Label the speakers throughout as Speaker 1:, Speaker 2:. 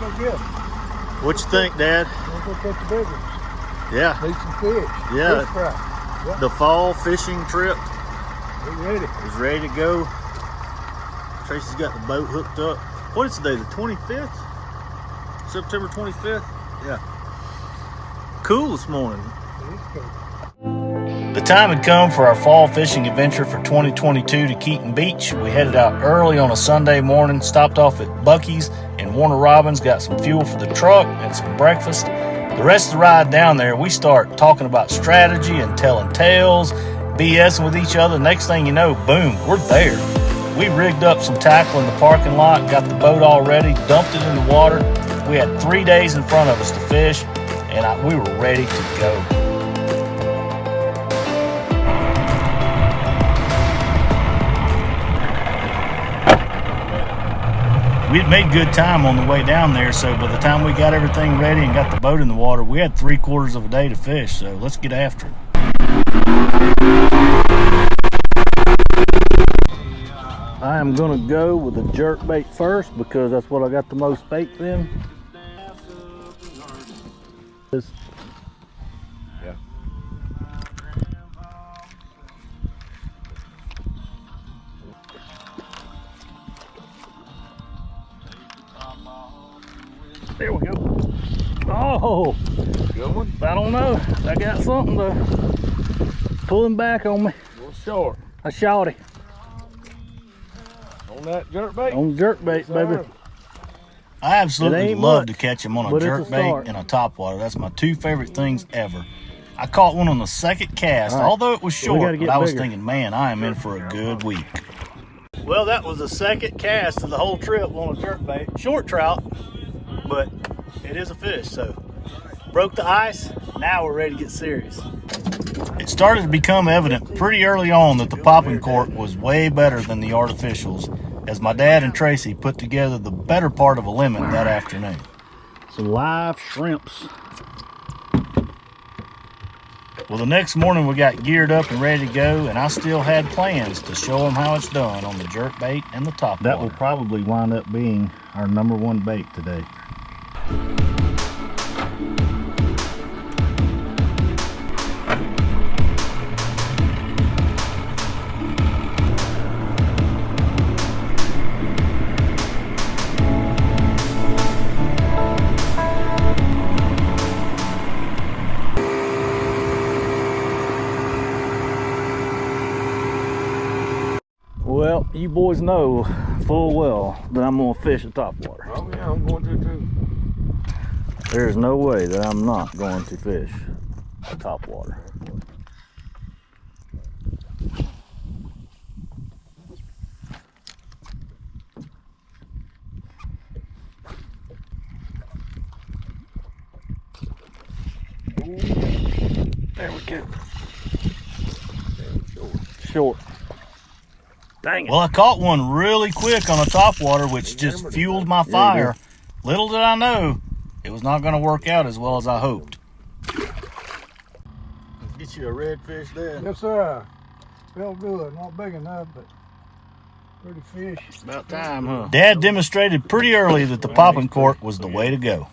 Speaker 1: go get them.
Speaker 2: What you think, Dad?
Speaker 1: Let's go catch the big ones.
Speaker 2: Yeah.
Speaker 1: Need some fish.
Speaker 2: Yeah.
Speaker 1: Fish fry. Yep.
Speaker 2: The fall fishing trip
Speaker 1: We're ready.
Speaker 2: is ready to go. Tracy's got the boat hooked up. What is today, the 25th? September 25th? Yeah. Cool this morning.
Speaker 1: It is cool.
Speaker 2: The time had come for our fall fishing adventure for 2022 to Keaton Beach. We headed out early on a Sunday morning, stopped off at Bucky's and Warner Robins, got some fuel for the truck and some breakfast. The rest of the ride down there, we start talking about strategy and telling tales, BSing with each other. Next thing you know, boom, we're there. We rigged up some tackle in the parking lot, got the boat all ready, dumped it in the water. We had 3 days in front of us to fish, and we were ready to go. We had made good time on the way down there, so by the time we got everything ready and got the boat in the water, we had 3/4 of a day to fish, so let's get after it. I am going to go with the jerk bait first because that's what I got the most faith in.
Speaker 1: Yeah.
Speaker 2: There we go. Oh,
Speaker 1: Good one.
Speaker 2: I don't know. I got something though. Pulling back on me.
Speaker 1: A little short.
Speaker 2: A shorty.
Speaker 1: On that jerk bait.
Speaker 2: On jerk bait, baby.
Speaker 1: Sir.
Speaker 2: I absolutely
Speaker 1: ain't
Speaker 2: love
Speaker 1: much,
Speaker 2: to catch them on a
Speaker 1: but it's
Speaker 2: jerk
Speaker 1: a
Speaker 2: bait
Speaker 1: start.
Speaker 2: and a topwater. That's my two favorite things ever. I caught one on the second cast,
Speaker 1: All right.
Speaker 2: although it was
Speaker 1: So we gotta
Speaker 2: short,
Speaker 1: get
Speaker 2: but I was
Speaker 1: bigger.
Speaker 2: thinking, man, I am in for a good week. Well, that was the second cast of the whole trip on a jerk bait. Short trout, but it is a fish, so broke the ice. Now we're ready to get serious. It started to become evident pretty early on that the popping cork was way better than the artificials, as my dad and Tracy put together the better part of a limit that afternoon. Some live shrimps. Well, the next morning we got geared up and ready to go, and I still had plans to show them how it's done on the jerk bait and the top. That will probably wind up being our #1 bait today. Well, you boys know full well that I'm gonna fish a topwater.
Speaker 1: Oh yeah, I'm going to too.
Speaker 2: There's no way that I'm not going to fish a topwater. There we go. Short. Dang it. Well, I caught one really quick on a topwater, which just fueled my fire. Little did I know, it was not going to work out as well as I hoped. Let's get you a redfish there.
Speaker 1: Yes, sir. Felt good. Not big enough, but pretty fish.
Speaker 2: It's about time, huh? Dad demonstrated pretty early that the popping cork was the way to go.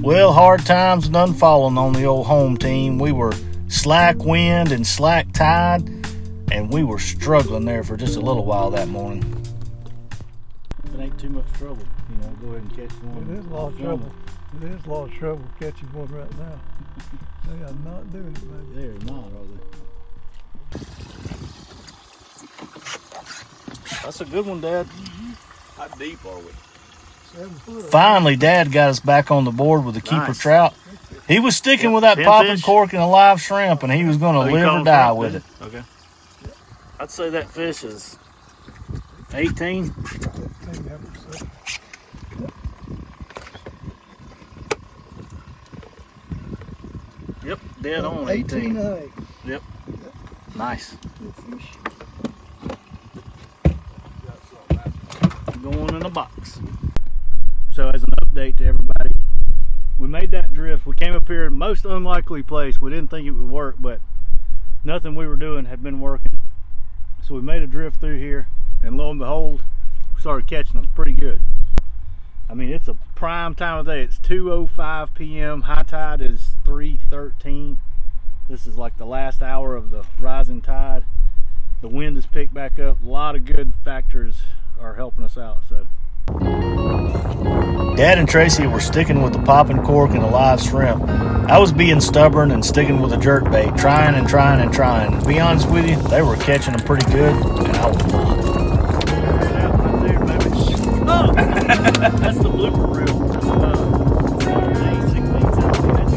Speaker 2: Well, hard times done fallen on the old home team. We were slack wind and slack tide, and we were struggling there for just a little while that morning. If it ain't too much trouble, you know, go ahead and catch one.
Speaker 1: It is a lot of trouble. It is a lot of trouble catching one right now. They are not doing it, baby.
Speaker 2: They're not, are they? That's a good one, Dad.
Speaker 1: How deep are we? 7 foot.
Speaker 2: Finally, Dad got us back on the board with the keeper
Speaker 1: Nice.
Speaker 2: trout. He was sticking with that popping cork and a live shrimp, and he was going to live or die with it.
Speaker 3: Okay.
Speaker 2: I'd say that fish is 18. Yep, dead on 18.
Speaker 1: 18.
Speaker 2: Yep. Nice.
Speaker 1: Good fish.
Speaker 2: Going in a box. So as an update to everybody, we made that drift. We came up here, most unlikely place. We didn't think it would work, but nothing we were doing had been working. So we made a drift through here. and lo and behold, we started catching them pretty good. I mean, it's a prime time of day. It's 2:05 p.m. High tide is 3:13. This is like the last hour of the rising tide. The wind has picked back up. A lot of good factors are helping us out. So, Dad and Tracy were sticking with the popping cork and the live shrimp. I was being stubborn and sticking with the jerk bait, trying and trying and trying. To be honest with you, they were catching them pretty good, and I was not. Oh, that's the blooper reel. That's 16 centimeters.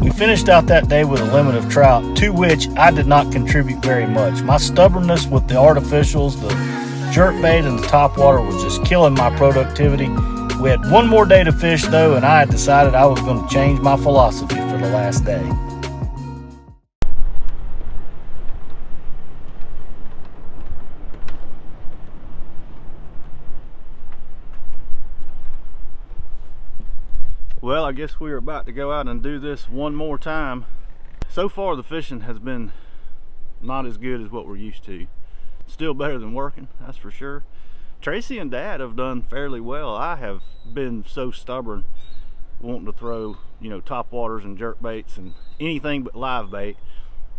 Speaker 2: We finished out that day with a limit of trout, to which I did not contribute very much. My stubbornness with the artificials, the jerk bait, and the topwater was just killing my productivity. We had one more day to fish though, and I had decided I was going to change my philosophy for the last day. Well, I guess we're about to go out and do this one more time. So far the fishing has been not as good as what we're used to. Still better than working, that's for sure. Tracy and Dad have done fairly well. I have been so stubborn wanting to throw, you know, top waters and jerk baits and anything but live bait.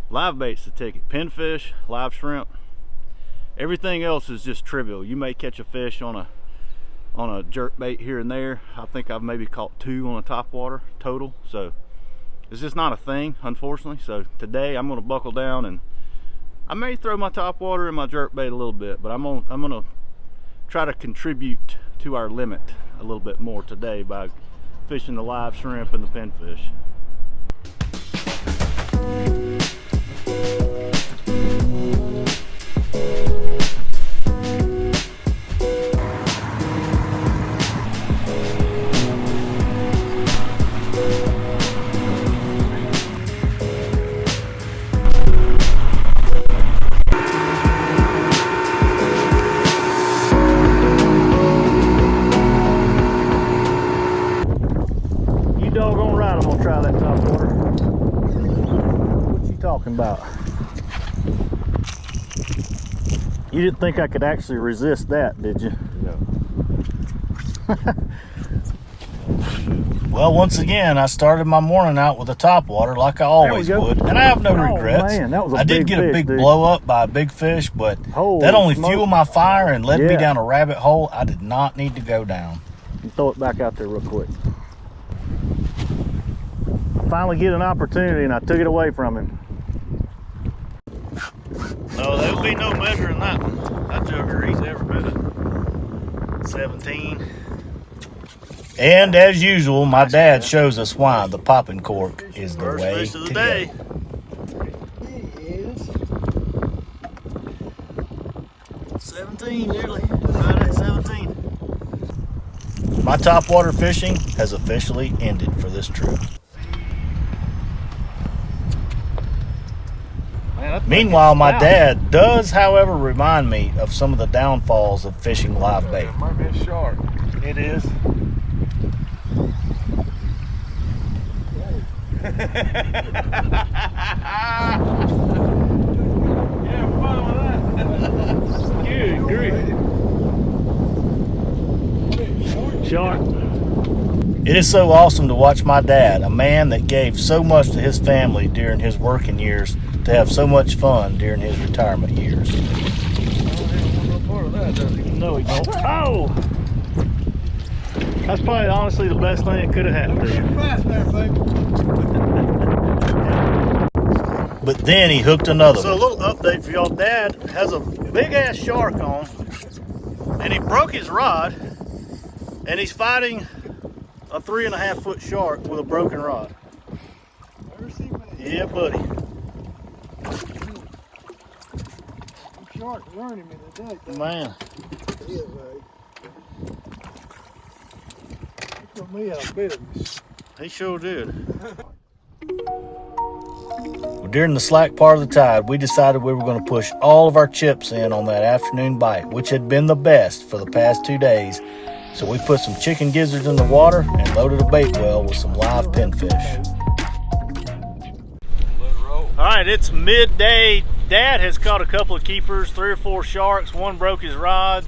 Speaker 2: Live bait's the ticket. Pinfish, live shrimp, everything else is just trivial. You may catch a fish on a jerk bait here and there. I think I've maybe caught 2 on a top water total, so it's just not a thing, unfortunately. So today I'm going to buckle down, and I may throw my top water and my jerk bait a little bit, but I'm gonna try to contribute to our limit a little bit more today by fishing the live shrimp and the pinfish. Doggone right, I'm gonna try that top water. What you talking about? You didn't think I could actually resist that, did you? No. Well, once again, I started my morning out with a top water like I always would, and I have no regrets. Man, that was a I did get a big blow up by a big fish, but that only fueled my fire and led me down a rabbit hole I did not need to go down. You throw it back out there real quick. Finally get an opportunity and I took it away from him. No, there'll be no measuring that one. That jugger, he's every bit of 17. And as usual, my dad shows us why the popping cork is the way to go. He is 17, nearly. Right at 17. My topwater fishing has officially ended for this trip. Meanwhile, my dad does, however, remind me of some of the downfalls of fishing live bait.
Speaker 1: It might be a shark.
Speaker 2: It is.
Speaker 1: Yeah, fun with that.
Speaker 2: Good grief. Shark. It is so awesome to watch my dad, a man that gave so much to his family during his working years, to have so much fun during his retirement years.
Speaker 1: Oh, he don't want no part of that, does he?
Speaker 2: No, he don't. Oh! That's probably honestly the best thing that could have happened to you.
Speaker 1: Fast there, baby.
Speaker 2: But then he hooked another one. So a little update for y'all. Dad has a big ass shark on, and he broke his rod, and he's fighting a 3.5 foot shark with a broken rod. Yeah, buddy.
Speaker 1: Shark running me today.
Speaker 2: Man.
Speaker 1: Yeah, buddy. He put me out of business.
Speaker 2: He sure did. Well, during the slack part of the tide, we decided we were going to push all of our chips in on that afternoon bite, which had been the best for the past 2 days. So we put some chicken gizzards in the water and loaded a bait well with some live pinfish.
Speaker 1: Let it roll.
Speaker 2: All right, it's midday. Dad has caught a couple of keepers, 3 or 4 sharks. One broke his rod.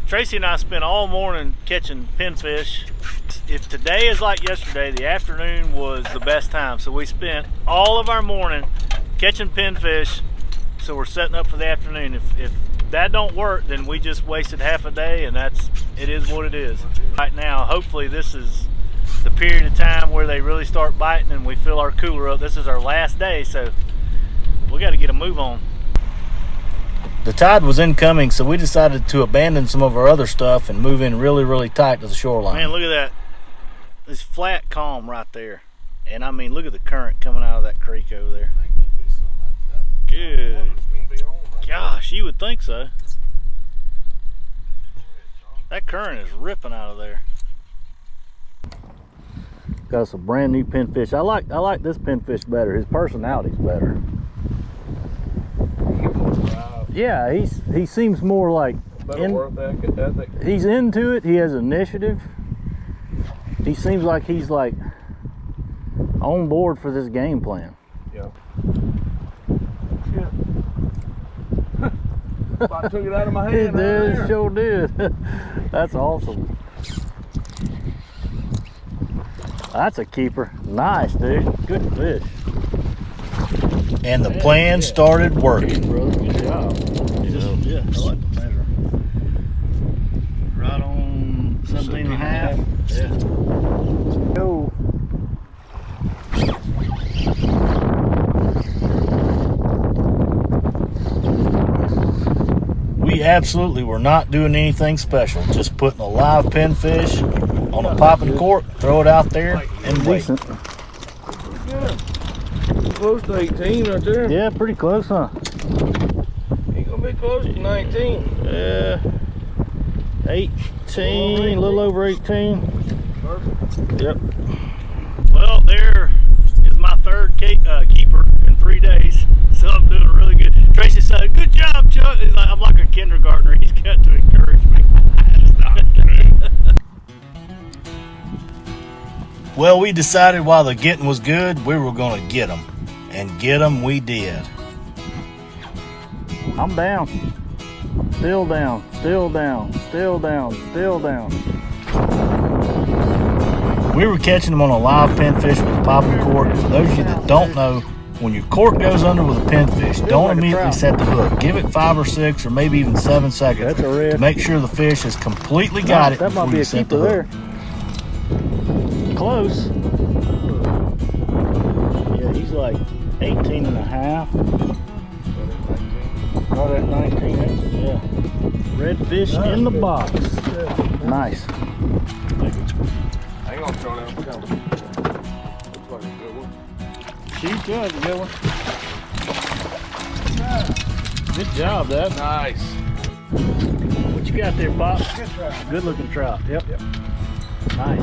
Speaker 2: Tracy and I spent all morning catching pinfish. If today is like yesterday, the afternoon was the best time. So we spent all of our morning catching pinfish. So we're setting up for the afternoon. If that don't work, then we just wasted half a day, and it is what it is. Right now, hopefully this is the period of time where they really start biting and we fill our cooler up. This is our last day, so we got to get a move on. The tide was incoming, so we decided to abandon some of our other stuff and move in really, really tight to the shoreline. Man, look at that. This flat calm right there. And I mean, look at the current coming out of that creek over there. Good. Gosh, you would think so. That current is ripping out of there. Got us a brand new pinfish. I like this pinfish better. His personality's better. Yeah, he seems more like he's into it. He has initiative. He seems like he's like on board for this game plan.
Speaker 3: Yeah. I took it out of my hand.
Speaker 2: It did, sure did. That's awesome. That's a keeper. Nice, dude. Good fish. And the plan started working.
Speaker 1: Good job.
Speaker 2: Yeah, I like the measure. Right on 17 and a half. Yeah. Go. We absolutely were not doing anything special. Just putting a live pinfish on a popping cork, throw it out there, and wait.
Speaker 3: Yeah. Close to 18 right there.
Speaker 2: Yeah, pretty close, huh?
Speaker 3: Ain't gonna be close to 19.
Speaker 2: Yeah. 18, a little over 18.
Speaker 3: Perfect.
Speaker 2: Yep. Well, there is my third keeper in 3 days. So I'm doing really good. Tracy said, "Good job, Chuck." He's like, I'm like a kindergartner. He's got to encourage me. Well, we decided while the getting was good, we were going to get them. And get them we did. I'm down. Still down. Still down. Still down. Still down. We were catching them on a live pinfish with a popping cork. For those of you that don't know, when your cork goes under with a pinfish, don't immediately set the hook. Give it 5 or 6 or maybe even 7 seconds to make sure the fish has completely got it before you set the hook. Close. Yeah, he's like 18 and a half. Right at 19 inches, yeah. Red fish in the box. Nice.
Speaker 3: Hang on, Charlie. Looks like a good one.
Speaker 2: She's good, a good one. Good job, Dad.
Speaker 3: Nice.
Speaker 2: What you got there, Pop?
Speaker 1: Good trout.
Speaker 2: Good looking trout. Yep. Nice.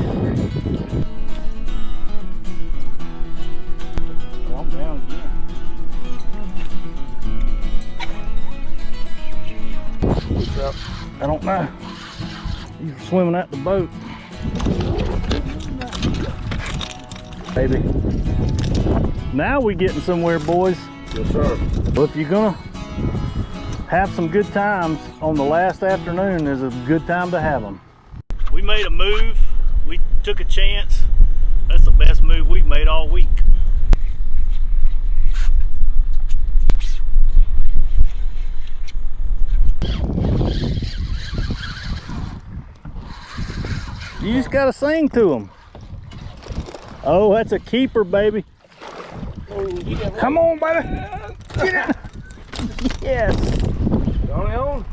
Speaker 2: Oh, I'm down again. I don't know. He's swimming at the boat. Baby. Now we getting somewhere, boys.
Speaker 3: Yes, sir.
Speaker 2: Well, if you're gonna have some good times on the last afternoon, is a good time to have them. We made a move. We took a chance. That's the best move we've made all week. You just gotta sing to them. Oh, that's a keeper, baby. Come on, baby. Get it. Yes.
Speaker 3: Johnny on?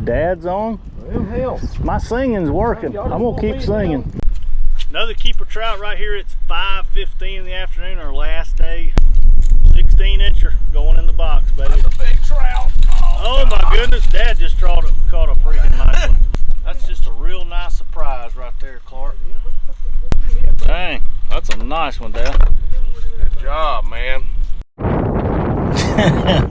Speaker 2: Dad's on.
Speaker 3: Well, hell.
Speaker 2: My singing's working. I'm gonna keep singing. Another keeper trout right here. It's 5:15 in the afternoon, our last day. 16-incher going in the box, baby.
Speaker 3: That's a big trout.
Speaker 2: Oh my goodness, Dad just caught a freaking nice one. That's just a real nice surprise right there, Clark. Dang, that's a nice one, Dad.
Speaker 3: Good job, man.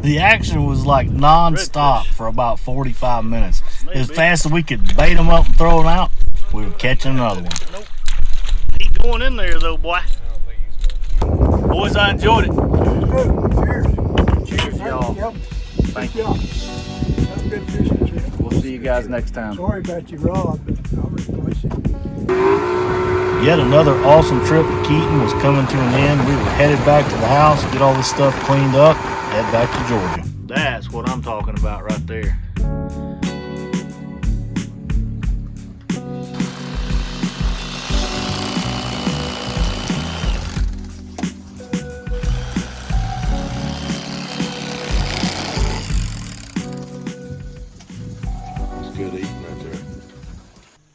Speaker 2: The action was like non-stop for about 45 minutes. As fast as we could bait them up and throw them out, we were catching another one. Nope. He's going in there though, boy. Boys, I enjoyed it.
Speaker 1: Cheers.
Speaker 2: Cheers, y'all.
Speaker 1: Yep.
Speaker 2: Thank
Speaker 1: Good
Speaker 2: you.
Speaker 1: job. Have a good fishing trip.
Speaker 2: We'll see you guys next time.
Speaker 1: Sorry about your rod, but I'll replace it.
Speaker 2: Yet another awesome trip at Keaton was coming to an end. We were headed back to the house, get all this stuff cleaned up, head back to Georgia. That's what I'm talking about right there.
Speaker 3: Good eating right there.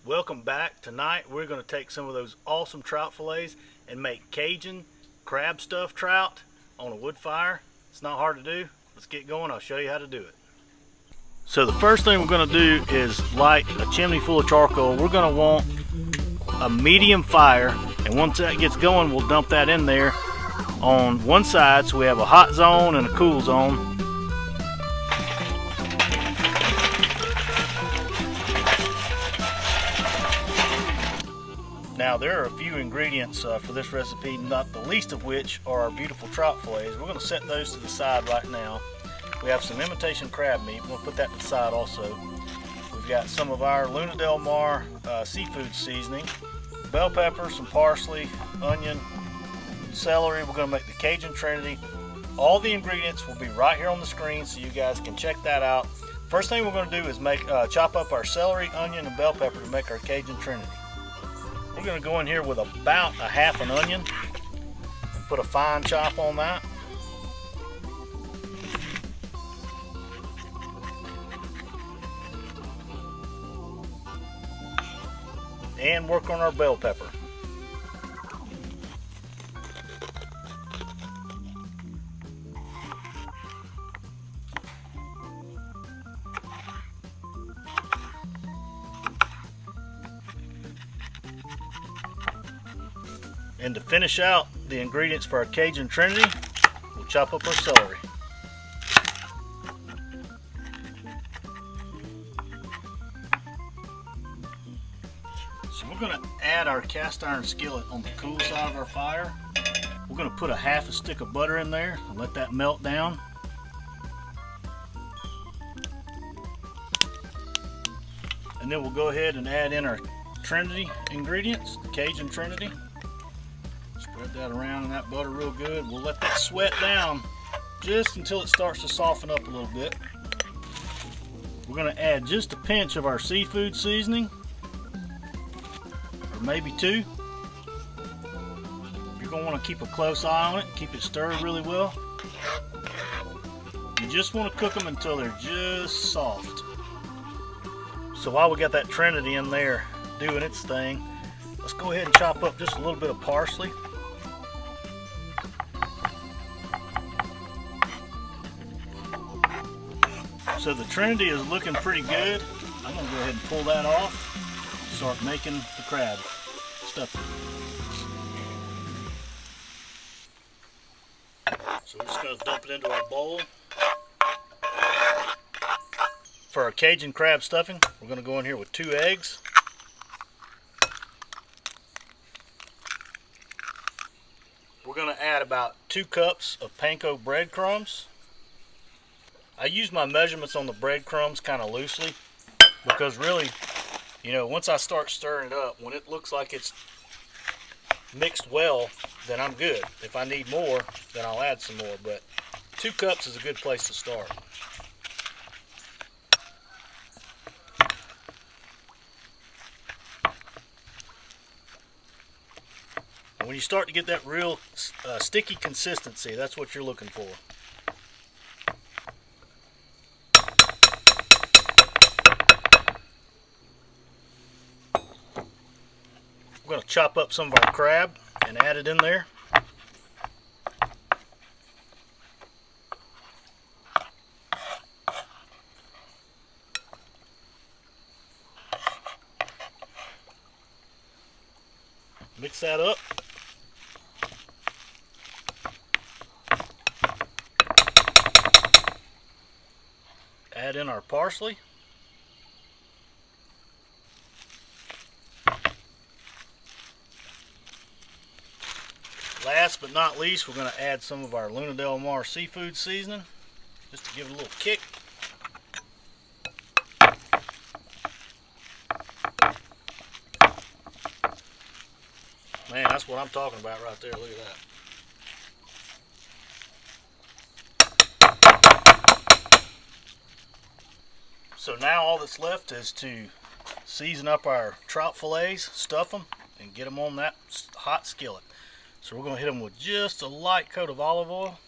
Speaker 2: Welcome back. Tonight we're going to take some of those awesome trout fillets and make Cajun crab stuffed trout on a wood fire. It's not hard to do. Let's get going. I'll show you how to do it. So the first thing we're going to do is light a chimney full of charcoal. We're going to want a medium fire, and once that gets going, we'll dump that in there on one side so we have a hot zone and a cool zone. Now there are a few ingredients for this recipe, not the least of which are our beautiful trout fillets. We're going to set those to the side right now. We have some imitation crab meat. We're going to put that to the side also. We've got some of our Luna Del Mar seafood seasoning, bell pepper, some parsley, onion, celery. We're going to make the Cajun Trinity. All the ingredients will be right here on the screen so you guys can check that out. First thing we're going to do is chop up our celery, onion, and bell pepper to make our Cajun Trinity. We're going to go in here with about a half an onion and put a fine chop on that. And work on our bell pepper. And to finish out the ingredients for our Cajun Trinity, we'll chop up our celery. So we're going to add our cast iron skillet on the cool side of our fire. We're going to put a half a stick of butter in there and let that melt down. And then we'll go ahead and add in our Trinity ingredients, the Cajun Trinity. Spread that around in that butter real good. We'll let that sweat down just until it starts to soften up a little bit. We're going to add just a pinch of our seafood seasoning, or maybe two. You're going to want to keep a close eye on it, keep it stirred really well. You just want to cook them until they're just soft. So while we got that Trinity in there doing its thing, let's go ahead and chop up just a little bit of parsley. So the Trinity is looking pretty good. I'm going to go ahead and pull that off, start making the crab stuffing. So we're just going to dump it into our bowl. For our Cajun crab stuffing, we're going to go in here with 2 eggs. We're going to add about 2 cups of panko breadcrumbs. I use my measurements on the breadcrumbs kind of loosely because really, you know, once I start stirring it up, when it looks like it's mixed well, then I'm good. If I need more, then I'll add some more, but 2 cups is a good place to start. And when you start to get that real sticky consistency, that's what you're looking for. We're going to chop up some of our crab and add it in there. Mix that up. Add in our parsley. Last but not least, we're going to add some of our Luna Del Mar seafood seasoning, just to give it a little kick. Man, that's what I'm talking about right there. Look at that. So now all that's left is to season up our trout fillets, stuff them, and get them on that hot skillet. So we're going to hit them with just a light coat of olive oil.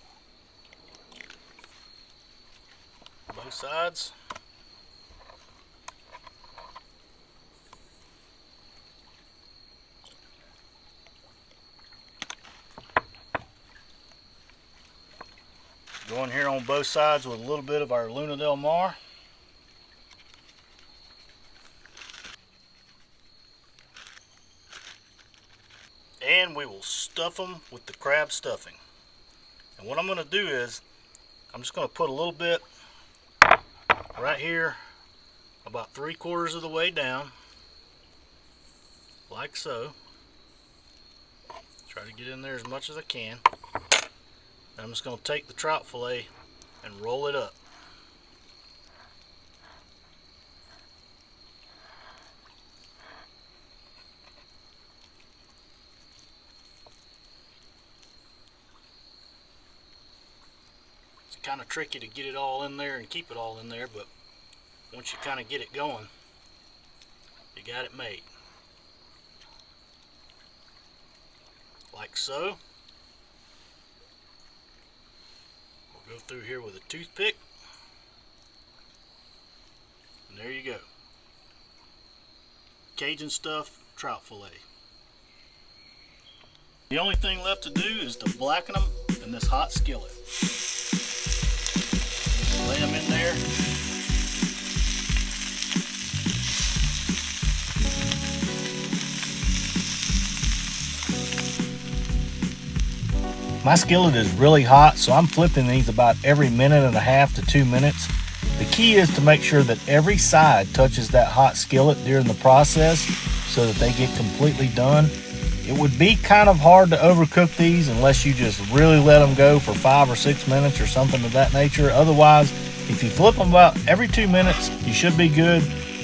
Speaker 2: Both sides. Go in here on both sides with a little bit of our Luna Del Mar. And we will stuff them with the crab stuffing. And what I'm going to do is, I'm just going to put a little bit right here, about 3/4 of the way down, like so. Try to get in there as much as I can. And I'm just going to take the trout fillet and roll it up. Kind of tricky to get it all in there and keep it all in there, but once you kind of get it going, you got it made. Like so. We'll go through here with a toothpick, and there you go. Cajun stuffed trout fillet. The only thing left to do is to blacken them in this hot skillet. Lay them in there. My skillet is really hot, so I'm flipping these about every 1.5 to 2 minutes. The key is to make sure that every side touches that hot skillet during the process so that they get completely done. It would be kind of hard to overcook these unless you just really let them go for 5 or 6 minutes or something of that nature. Otherwise, if you flip them about every 2 minutes, you should be good.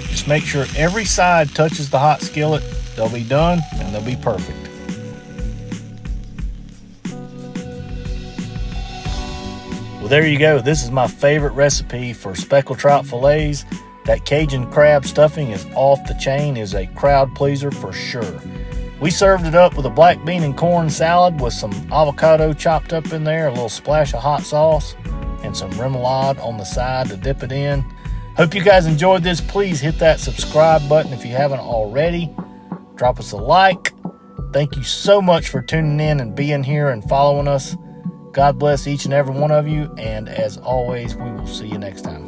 Speaker 2: Just make sure every side touches the hot skillet. They'll be done and they'll be perfect. Well, there you go. This is my favorite recipe for speckled trout fillets. That Cajun crab stuffing is off the chain, is a crowd pleaser for sure. We served it up with a black bean and corn salad with some avocado chopped up in there, a little splash of hot sauce, and some remoulade on the side to dip it in. Hope you guys enjoyed this. Please hit that subscribe button if you haven't already. Drop us a like. Thank you so much for tuning in and being here and following us. God bless each and every one of you, and as always, we will see you next time.